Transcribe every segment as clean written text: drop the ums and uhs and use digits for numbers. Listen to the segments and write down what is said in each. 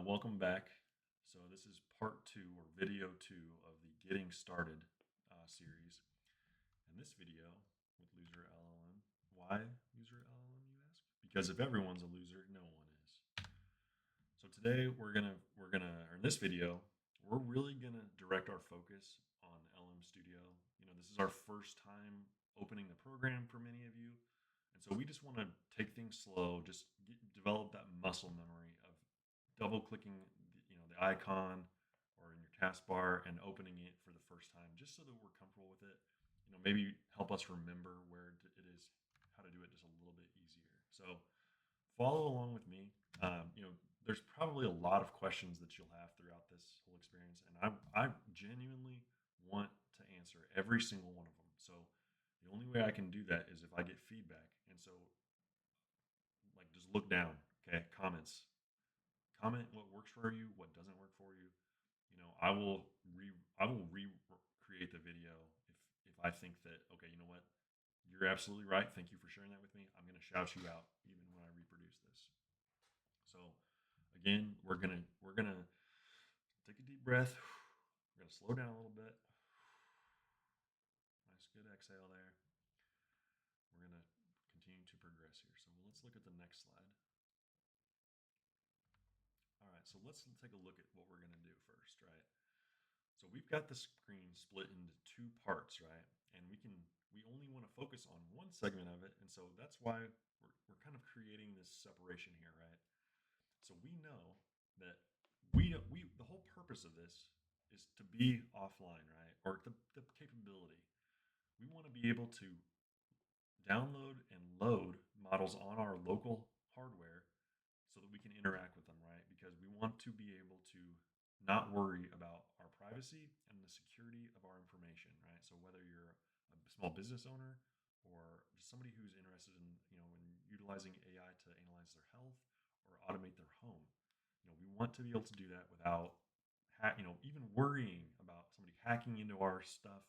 Welcome back. So this is part two or video two of the Getting Started series. In this video with loser LLM, why loser LLM, you ask? Because if everyone's a loser, no one is. So today or in this video, we're really gonna direct our focus on LM Studio. This is our first time opening the program for many of you, and so we just want to take things slow, just develop that muscle memory of double clicking, the icon or in your taskbar and opening it for the first time, just so that we're comfortable with it. Maybe help us remember where it is, how to do it just a little bit easier. So follow along with me. There's probably a lot of questions that you'll have throughout this whole experience, and I genuinely want to answer every single one of them. So the only way I can do that is if I get feedback. And so, like, just look down, okay? Comments. Comment what works for you, what doesn't work for you. I will recreate the video if I think that, okay, you know what, you're absolutely right. Thank you for sharing that with me. I'm going to shout you out even when I reproduce this. So again, we're gonna take a deep breath. We're gonna slow down a little bit. Nice, good exhale there. We're gonna continue to progress here. So let's look at the next slide. All right, so let's take a look at what we're gonna do first, right? So we've got the screen split into two parts, right? And we only want to focus on one segment of it, and so that's why we're kind of creating this separation here, right? So we know that the whole purpose of this is to be offline, right? Or the capability. We want to be able to download and load models on our local hardware so that we can interact with them, right? Because we want to be able to not worry about our privacy and the security of our information, right? So whether you're a small business owner or just somebody who's interested in utilizing AI to analyze their health or automate their home, we want to be able to do that without, even worrying about somebody hacking into our stuff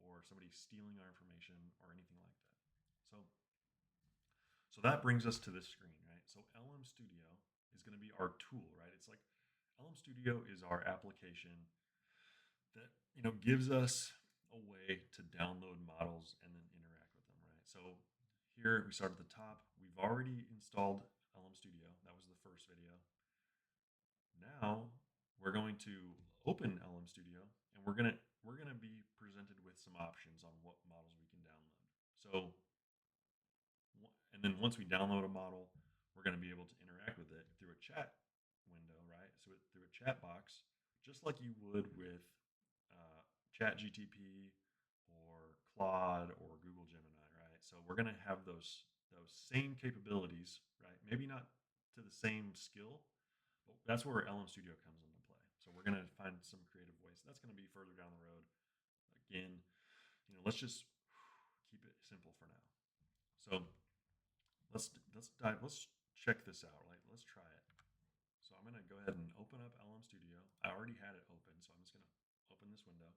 or somebody stealing our information or anything like that. So that brings us to this screen, right? So LM Studio is going to be our tool, right? It's like LM Studio is our application that gives us a way to download models and then interact with them, right? So here we start at the top. We've already installed LM Studio. That was the first video. Now we're going to open LM Studio, and we're gonna be presented with some options on what models we can download. So, and then once we download a model, we're going to be able to interact with it through a chat window, right? So through a chat box, just like you would with Chat GTP or Claude or Google Gemini, right? So we're going to have those same capabilities, right? Maybe not to the same skill, but that's where LM Studio comes into play. So we're going to find some creative ways. That's going to be further down the road. Again, let's just keep it simple for now. So let's check this out. Like, let's try it. So I'm going to go ahead and open up LM Studio. I already had it open, so I'm just going to open this window.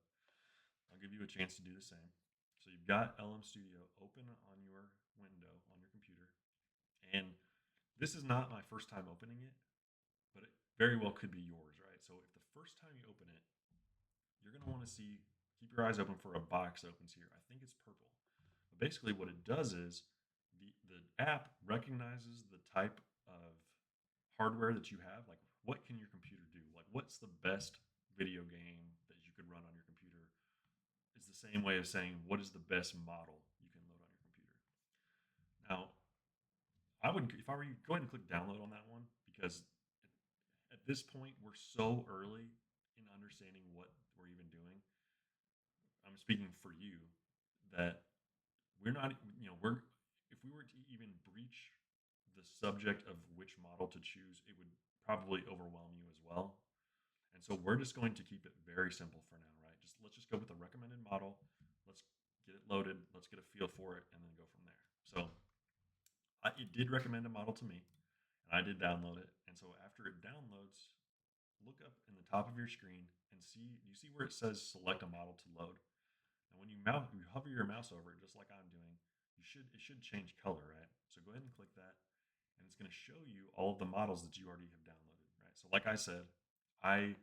I'll give you a chance to do the same. So you've got LM Studio open on your window on your computer, and this is not my first time opening it, but it very well could be yours, right? So if the first time you open it, you're going to want to keep your eyes open for a box that opens here. I think it's purple. But basically what it does is the app recognizes the type of hardware that you have. Like, what can your computer do? Like, what's the best video game that you could run on your computer? It's the same way of saying, what is the best model you can load on your computer? Now, I wouldn't, if I were you, go ahead and click download on that one, because at this point, we're so early in understanding what we're even doing. I'm speaking for you, that we're not, if we were to even breach the subject of which model to choose, it would probably overwhelm you as well. And so we're just going to keep it very simple for now, right? Let's just go with the recommended model. Let's get it loaded. Let's get a feel for it and then go from there. So it did recommend a model to me, and I did download it. And so after it downloads, look up in the top of your screen and you see where it says select a model to load. And when you hover your mouse over it, just like I'm doing, it should change color, right? So go ahead and click that, and it's going to show you all of the models that you already have downloaded, right? right? So like I said, I,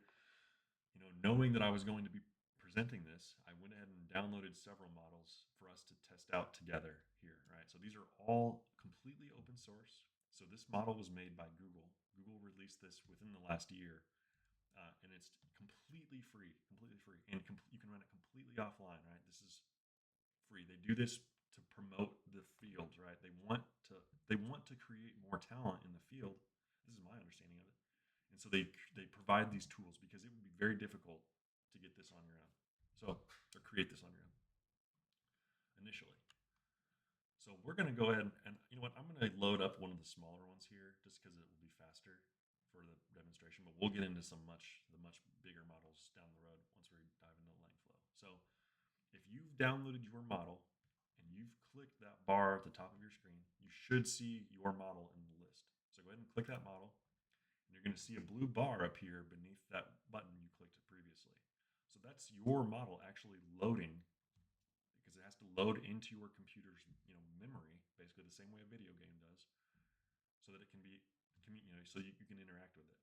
knowing that I was going to be presenting this, I went ahead and downloaded several models for us to test out together here, right? So these are all completely open source. So this model was made by Google. Google released this within the last year, and it's completely free, and you can run it completely offline, right? This is free. They do this to promote the field, right? They want to create more talent in the field. This is my understanding of it, and so they provide these tools because it would be very difficult to get this on your own. So or create this on your own initially. So we're going to go ahead and you know what? I'm going to load up one of the smaller ones here just because it will be faster for the demonstration. But we'll get into the much bigger models down the road once we dive into length flow. So if you've downloaded your model and you've clicked that bar at the top of your screen, you should see your model in the list. So go ahead and click that model, and you're going to see a blue bar up here beneath that button you clicked previously. So that's your model actually loading because it has to load into your computer's memory, basically the same way a video game does, so that it can be so you can interact with it.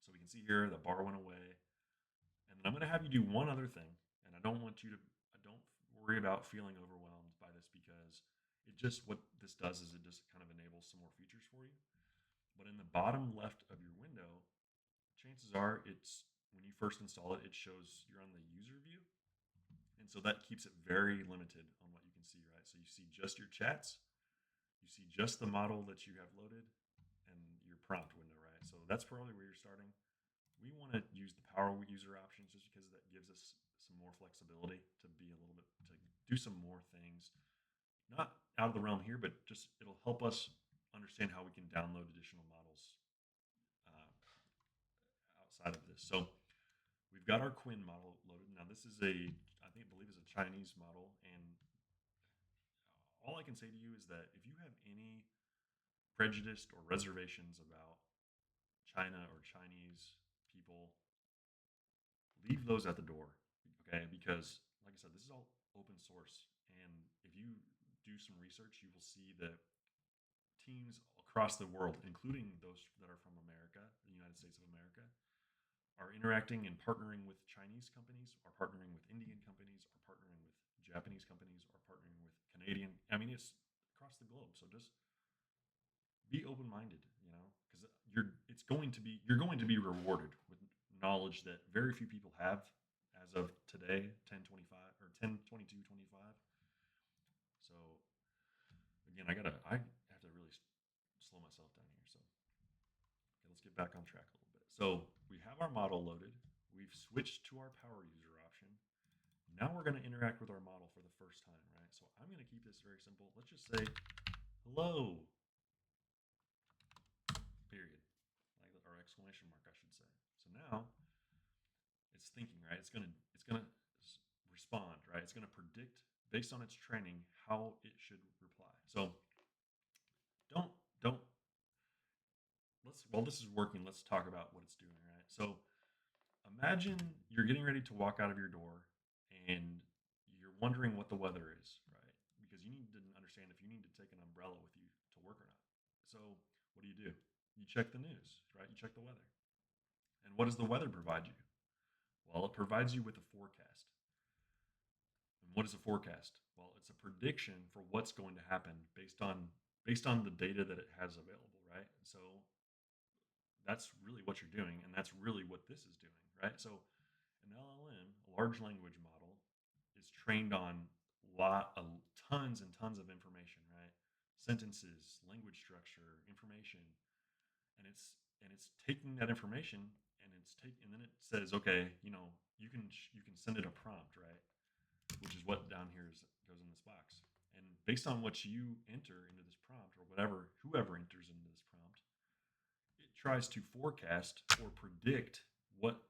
So we can see here the bar went away, and then I'm going to have you do one other thing, and I don't worry about feeling overwhelmed by this because what this does is it just kind of enables some more features for you. But in the bottom left of your window, chances are it's when you first install it, it shows you're on the user view. And so that keeps it very limited on what you can see, right? So you see just your chats, you see just the model that you have loaded, and your prompt window, right? So that's probably where you're starting. We want to use the power user options just because that gives us some more flexibility to be a little bit, to do some more things. Not out of the realm here, but just it'll help us understand how we can download additional models uh, outside of this. So we've got our Quinn model loaded. Now this is believe is a Chinese model, and all I can say to you is that if you have any prejudiced or reservations about China or Chinese people, leave those at the door, okay? Because like I said, this is all open source, and if you do some research, you will see that teams across the world, including those that are from America, the United States of America, are interacting and partnering with Chinese companies, are partnering with Indian companies, are partnering with Japanese companies, are partnering with Canadian. I mean, it's across the globe. So just be open-minded, because you're going to be rewarded with knowledge that very few people have as of today, 1025 or 102225. So again, I have to really slow myself down here. So okay, let's get back on track a little bit. So we have our model loaded. We've switched to our power user option. Now we're going to interact with our model for the first time, right? So I'm going to keep this very simple. Let's just say hello, period, or exclamation mark, I should say. So now it's thinking, right? It's gonna respond, right? It's gonna predict based on its training how it should reply. So don't don't let's while this is working, let's talk about what it's doing, right? So imagine you're getting ready to walk out of your door and you're wondering what the weather is, right? Because you need to understand if you need to take an umbrella with you to work or not. So what do? You check the news, right? You check the weather. And what does the weather provide you? Well, it provides you with a forecast. And what is a forecast? Well, it's a prediction for what's going to happen based on the data that it has available, right? So that's really what you're doing, and that's really what this is doing, right? So an LLM, a large language model, is trained on tons and tons of information, right? Sentences, language structure, information, and it's taking that information and then it says, okay, you can send it a prompt, right? Which is what down here goes in this box. And based on what you enter into this prompt, or whoever enters into this prompt, it tries to forecast or predict what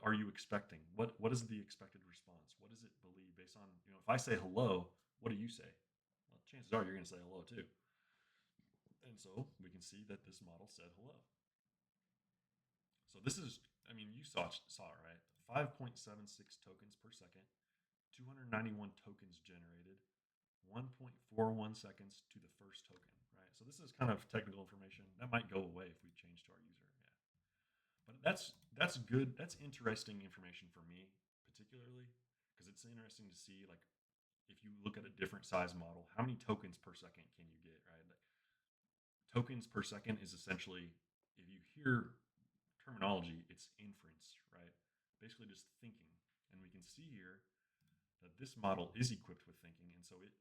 are you expecting? What is the expected response? What does it believe based on, if I say hello, what do you say? Well, chances are you're going to say hello too. And so we can see that this model said hello. So this is, you saw it, right? 5.76 tokens per second, 291 tokens generated, 1.41 seconds to the first token, right? So this is kind of technical information that might go away if we change to our user. Yeah. that's good. That's interesting information for me, particularly because it's interesting to see like if you look at a different size model, how many tokens per second can you get, right? Like tokens per second is essentially if you hear terminology, it's inference, right? Basically just thinking. And we can see here that this model is equipped with thinking, and so it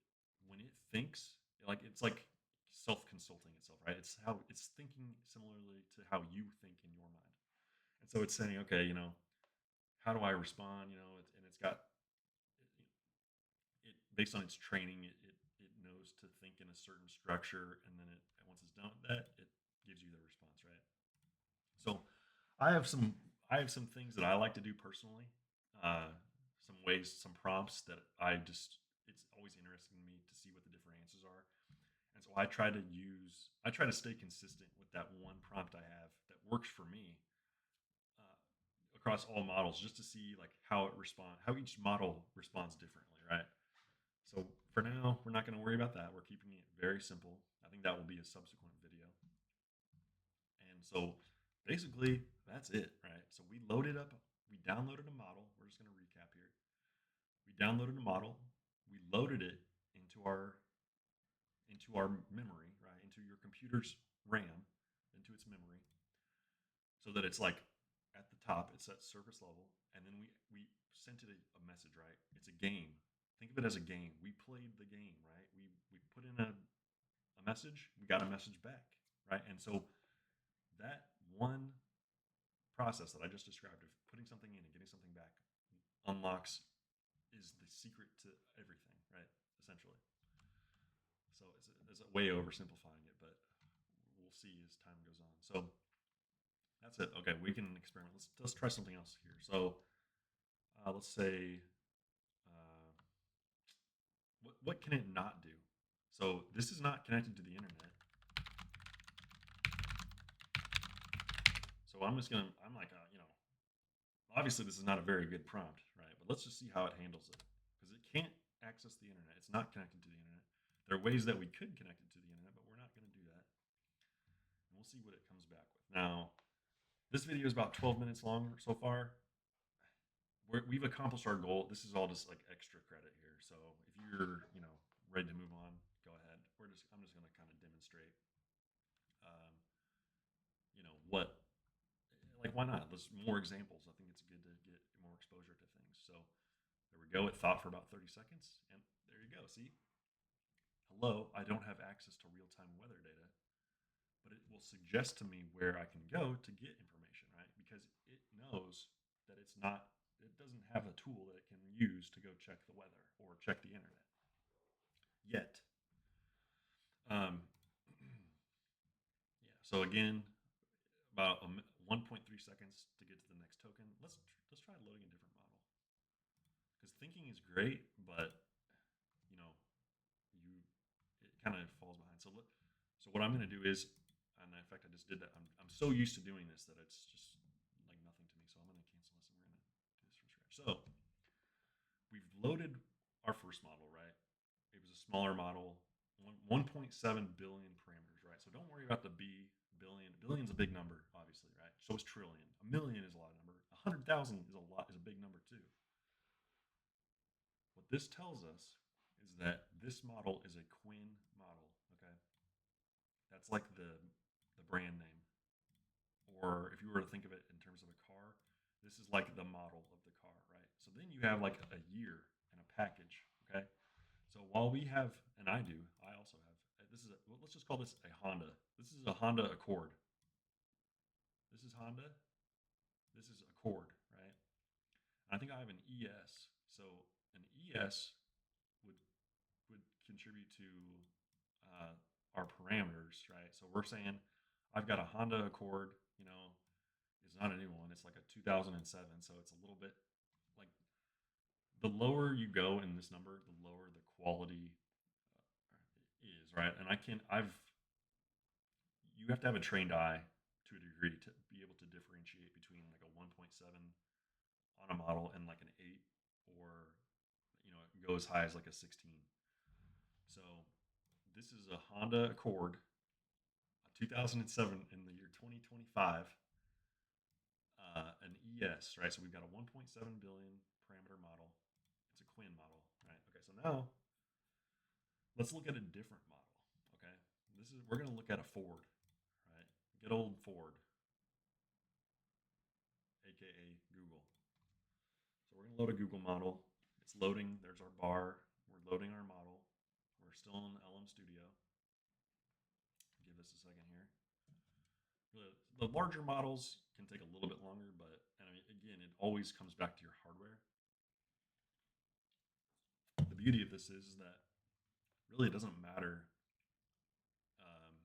when it thinks, like it's like self-consulting itself, right? It's how it's thinking similarly to how you think in your mind. And so it's saying, okay, how do I respond? And it's got it based on its training, it knows to think in a certain structure, and then once it's done with that, it gives you the response, right? So I have some I have some things that I like to do personally. Uh, some ways, some prompts that it's always interesting to me to see what the different answers are. And so I try to stay consistent with that one prompt I have that works for me uh, across all models, just to see like how each model responds differently, right? So for now, we're not going to worry about that. We're keeping it very simple. I think that will be a subsequent video. And so basically, that's it, right? So we downloaded a model. We're just going to recap here. We downloaded a model, we loaded it into our memory, right? Into your computer's RAM, into its memory, so that it's like at the top, it's at surface level, and then we sent it a message, right? It's a game. Think of it as a game. We played the game, right? We put in a message, we got a message back, right? And so that one process that I just described of putting something in and getting something back unlocks is the secret to everything, right? Essentially. So it's a way oversimplifying it, but we'll see as time goes on. So that's it. Okay, we can experiment. Let's try something else here. So let's say what can it not do? So this is not connected to the internet. So I'm like obviously this is not a very good prompt, right? But let's just see how it handles it because it can't access the internet. It's not connected to the internet. There are ways that we could connect it to the internet, but we're not going to do that. And we'll see what it comes back with. Now, this video is about 12 minutes long so far. We've accomplished our goal. This is all just like extra credit here. So if you're, ready to move on, go ahead. I'm just going to kind of demonstrate, um, what, like, why not? There's more examples. I think it's good to get more exposure to things. So there we go. It thought for about 30 seconds, and there you go. See, hello, I don't have access to real-time weather data, but it will suggest to me where I can go to get information, right? Because it knows that it doesn't have a tool that it can use to go check the weather or check the internet yet. Um, yeah. So again, about 1.3 seconds to get to the next token. Let's try loading a different model because thinking is great, but you know you it kind of falls behind. So what I'm going to do is, and in fact I just did that. I'm so used to doing this that it's just like nothing to me. So I'm going to cancel this and we're going to do this from scratch. So we've loaded our first model, right? It was a smaller model, 1.7 billion parameters, right? So don't worry about the billion. Billion's a big number, obviously, right? So is trillion. A million is a lot of number. 100,000 is a big number too. What this tells us is that this model is a Quinn model. Okay, that's like the brand name, or if you were to think of it in terms of a car, this is like the model of the car, right? So then you have like a year and a package. Okay, so while we have, and I also have. This is let's just call this a Honda. This is a Honda Accord. This is Honda. This is Accord, right? I think I have an ES. So an ES would would contribute to our parameters, right? So we're saying I've got a Honda Accord. It's not a new one. It's like a 2007. So it's a little bit like the lower you go in this number, the lower the quality is, right? And you have to have a trained eye to a degree to be able to differentiate between like a 1.7 on a model and like an 8, or it can go as high as like a 16. So this is a Honda Accord, a 2007 in the year 2025. Yes, right. So we've got a 1.7 billion parameter model. It's a Quinn model, right? Okay, so now let's look at a different model. Okay, we're going to look at a Ford, right? Good old Ford, aka Google. So we're going to load a Google model. It's loading. There's our bar. We're loading our model. We're still in LM Studio. Give this a second here. The larger models can take a little bit longer, but and I mean, again, it always comes back to your hardware. The beauty of this is that really it doesn't matter. Um,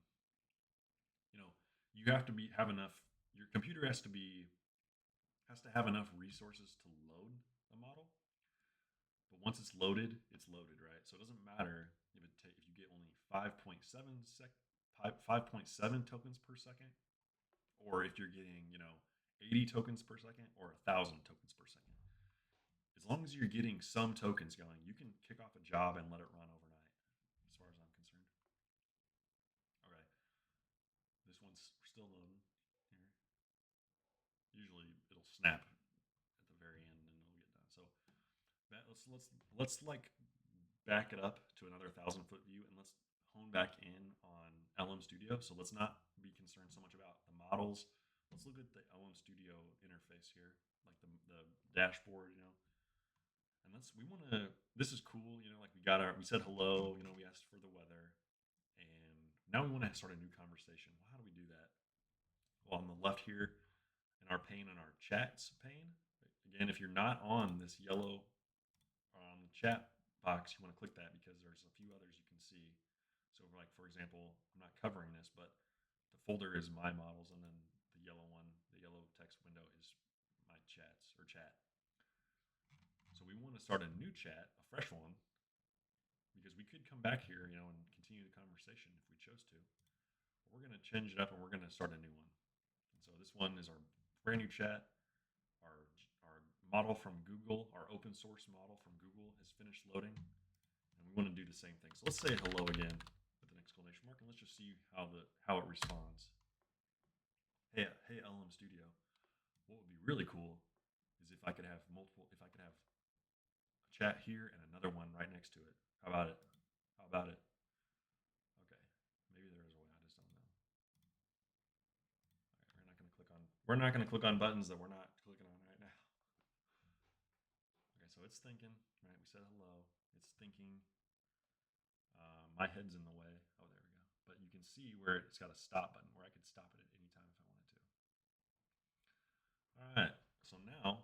you know, you have to be have enough. Your computer has to have enough resources to load the model. But once it's loaded, right? So it doesn't matter if you get only 5.7 tokens per second, or if you're getting 80 tokens per second or 1,000 tokens per second. As long as you're getting some tokens going, you can kick off a job and let it run overnight, as far as I'm concerned. Okay, this one's still loading here. Usually it'll snap at the very end and it'll get done. So let's like back it up to another 1,000 foot view and let's hone back in on LM Studio. So let's not be concerned so much about the models. Let's look at the LM Studio interface here, like the dashboard, and we want to. This is cool, like we said hello, we asked for the weather, and now we want to start a new conversation. Well, how do we do that? Well, on the left here, in our pane, in our chats pane, again, if you're not on this yellow on the chat box, you want to click that because there's a few others you can see. So, like for example, I'm not covering this, but the folder is my models, and then the yellow one, the yellow text window is my chats or chat. So we want to start a new chat, a fresh one, because we could come back here, and continue the conversation if we chose to. But we're going to change it up and we're going to start a new one. And so this one is our brand new chat. Our model from Google, our open source model from Google has finished loading, and we want to do the same thing. So let's say hello again with an exclamation mark, and let's just see how it responds. Hey, LM Studio. What would be really cool is if I could have a chat here and another one right next to it. How about it? How about it? Okay, maybe there is a way. I just don't know. All right, we're not going to click on buttons that we're not clicking on right now. Okay, so it's thinking. Right, we said hello. It's thinking. My head's in the way. Oh, there we go. But you can see where it's got a stop button, where I could stop it at any time if I wanted to. All right. So now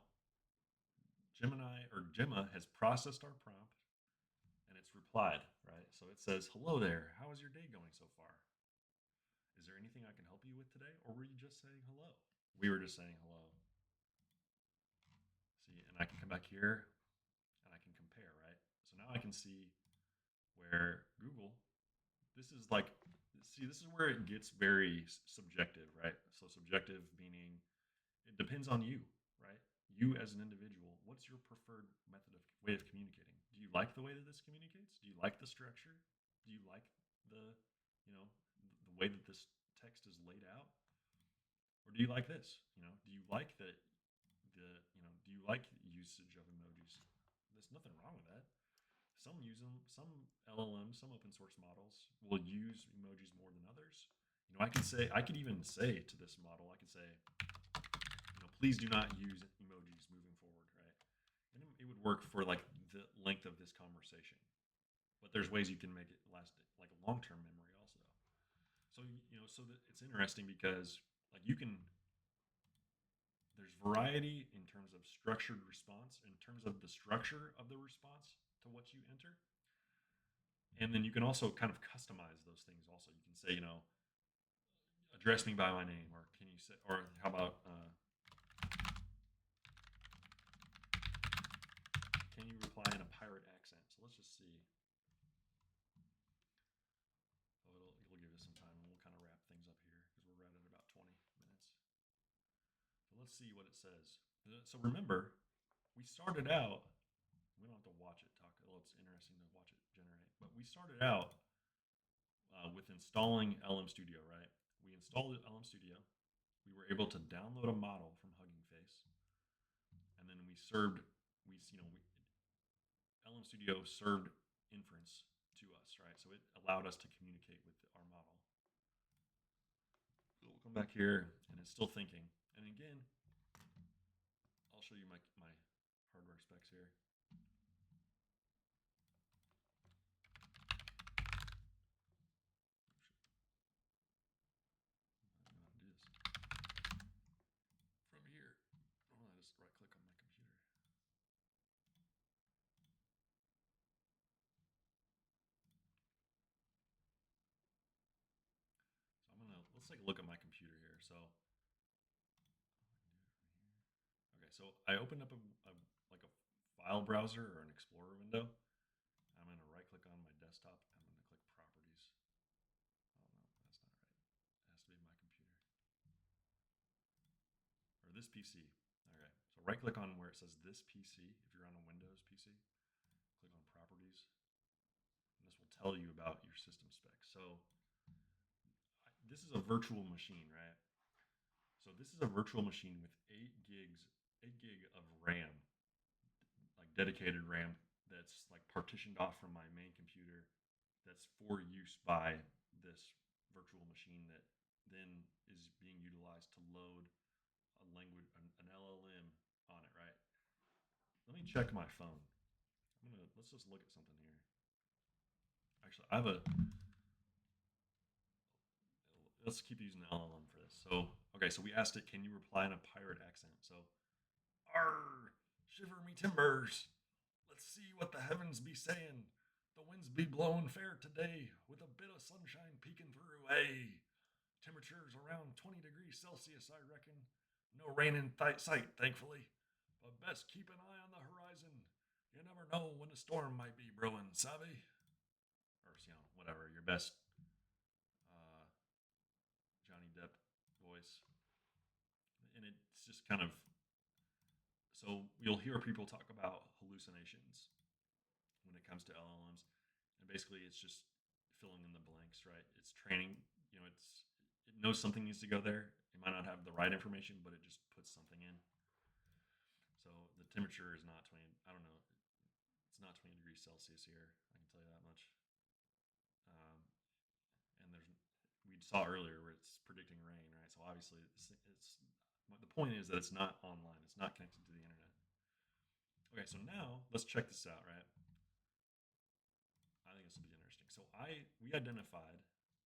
Gemma has processed our prompt and it's replied, right? So it says, "Hello there. How is your day going so far? Is there anything I can help you with today, or were you just saying hello?" We were just saying hello. See, and I can come back here and I can compare, right? So now I can see where Google, this is like, see, this is where it gets very subjective, right? So subjective meaning it depends on you, right? You as an individual, what's your preferred way of communicating? Do you like the way that this communicates? Do you like the structure? Do you like the, the way that this text is laid out? Or do you like this? Do you like do you like usage of emojis? There's nothing wrong with that. Some use them. Some LLMs, some open source models will use emojis more than others. I could even say to this model, I could say, please do not use emojis moving forward, right? And it would work for like the length of this conversation. But there's ways you can make it last like a long-term memory also. So so that it's interesting because like there's variety in terms of structured response, in terms of the structure of the response to what you enter. And then you can also kind of customize those things also. You can say, address me by my name, or can you say, or how about, can you reply in a pirate accent? So let's just see. Oh, it'll give us some time, and we'll kind of wrap things up here because we're right at about 20 minutes. So let's see what it says. So remember, we started out. We don't have to watch it talk. Well, it's interesting to watch it generate. But we started out with installing LM Studio, right? We installed LM Studio. We were able to download a model from Hugging Face. we served LM Studio served inference to us, right? So it allowed us to communicate with our model. So we'll come back here, and it's still thinking. And again, I'll show you my hardware specs here. From here, I just right click on my computer. So let's take a look at my computer here. So, okay, so I opened up like a file browser or an Explorer window. I'm going to right click on my desktop. I'm going to click properties. Oh no, that's not right. It has to be my computer. Or this PC. Okay, so right click on where it says this PC. If you're on a Windows PC, click on properties. And this will tell you about your system specs. So this is a virtual machine, right? So this is a virtual machine with 8 gig of RAM, like dedicated RAM that's like partitioned off from my main computer that's for use by this virtual machine that then is being utilized to load a language, an LLM on it, right? Let me check my phone. Let's just look at something here. Actually, let's keep using the LLM for this. So, okay, so we asked it, can you reply in a pirate accent? So, arr, shiver me timbers. Let's see what the heavens be saying. The winds be blowing fair today, with a bit of sunshine peeking through. Hey, temperatures around 20 degrees Celsius, I reckon. No rain in sight, thankfully. But best keep an eye on the horizon. You never know when a storm might be brewing, sabe? Or, whatever, your best uh, Johnny Depp voice. And it's just kind of, so you'll hear people talk about hallucinations when it comes to LLMs. And basically, it's just filling in the blanks, right? It's training, it knows something needs to go there. It might not have the right information, but it just puts something in. So the temperature is not 20, I don't know, it's not 20 degrees Celsius here. I can tell you that much. And we saw earlier where it's predicting rain, right? So obviously the point is that it's not online. It's not connected to the internet. Okay, so now let's check this out, right? I think this will be interesting. So we identified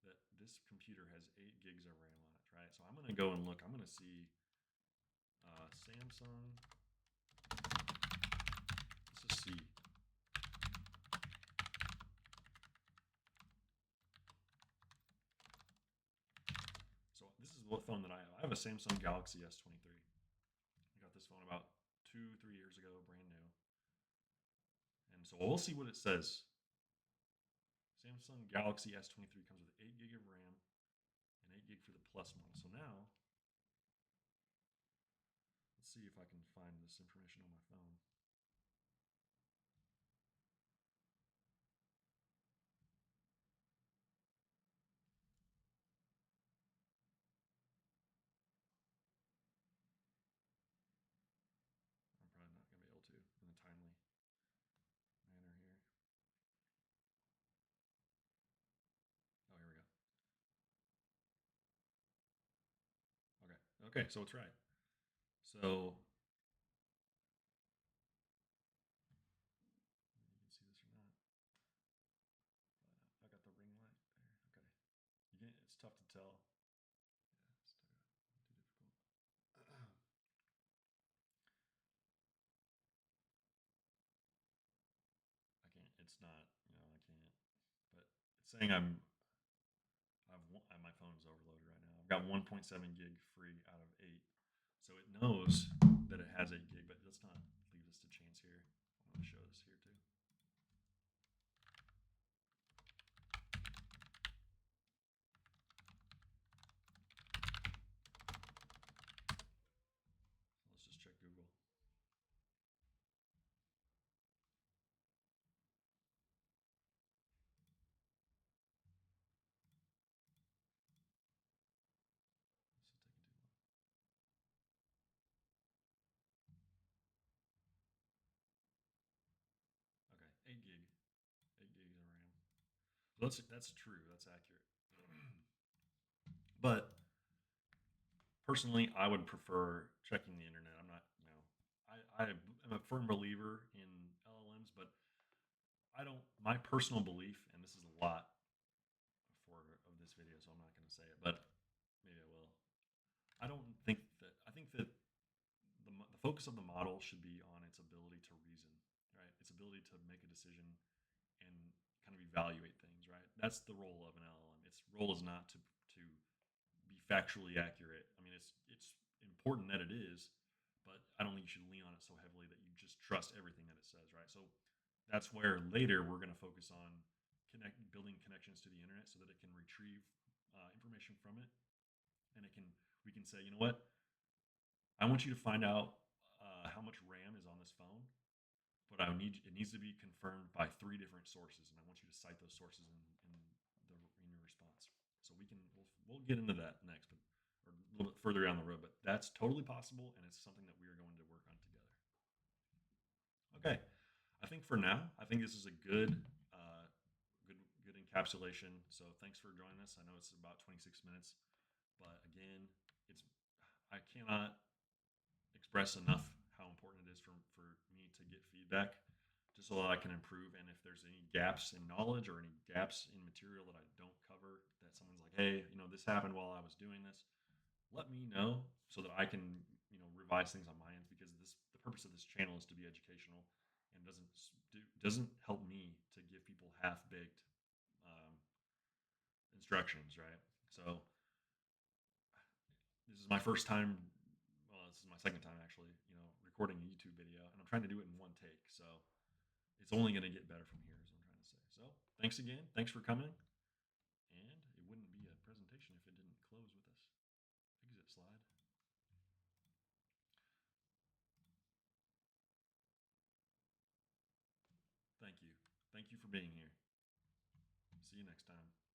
that this computer has 8 gigs of RAM on it, right? So I'm going to go and look. I'm going to see Samsung. Let's just see. So this is what phone that I have. I have a Samsung Galaxy S23. I got this phone about 2-3 years ago, brand new. And so we'll see what it says. Samsung Galaxy S23 comes with 8 gig of RAM and 8 gig for the Plus model. So now, let's see if I can find this information on my phone. I'm probably not going to be able to in a timely manner here. Oh, here we go. Okay. Okay, so it's right. So you can see this or not. I got the ring light there. Okay. Again, it's tough to tell. Yeah, it's too difficult. I can't. It's not. I can't. But it's saying my phone's overloaded right now. I've got 1.7 gig free out of 8, so it knows that it has 8 gig. But let's not leave this to chance here. I'm going to show this here too. Let's just check Google. This is taking too long. That's true. That's accurate. But personally, I would prefer checking the internet. I'm not, I am a firm believer in LLMs, but I don't. My personal belief, and this is a lot for of this video, so I'm not going to say it, but maybe I will. I don't think that. I think that the focus of the model should be on its ability to reason, right? Its ability to make a decision and kind of evaluate things, right? That's the role of an LLM. Its role is not to be factually accurate. I mean, it's important that it is, but I don't think you should lean on it so heavily that you just trust everything that it says, right? So that's where later we're going to focus on building connections to the internet so that it can retrieve information from it, and we can say, you know what, I want you to find out how much RAM is on this phone, but it needs to be confirmed by three different sources, and I want you to cite those sources in your response. So we'll get into that next, but or a little bit further down the road. But that's totally possible, and it's something that we are going to work on together. Okay, I think for now, I think this is a good encapsulation. So thanks for joining us. I know it's about 26 minutes, but again, it's I cannot express enough how important it is for me to get feedback just so that I can improve. And if there's any gaps in knowledge or any gaps in material that I don't cover, that someone's like, hey, this happened while I was doing this, let me know so that I can, revise things on my end because the purpose of this channel is to be educational and doesn't help me to give people half baked um, instructions, right? So this is my first time. Well, this is my second time actually, recording a YouTube video, and I'm trying to do it in one take. So it's only going to get better from here, is what I'm trying to say. So thanks again. Thanks for coming. And it wouldn't be a presentation if it didn't close with this exit slide. Thank you. Thank you for being here. See you next time.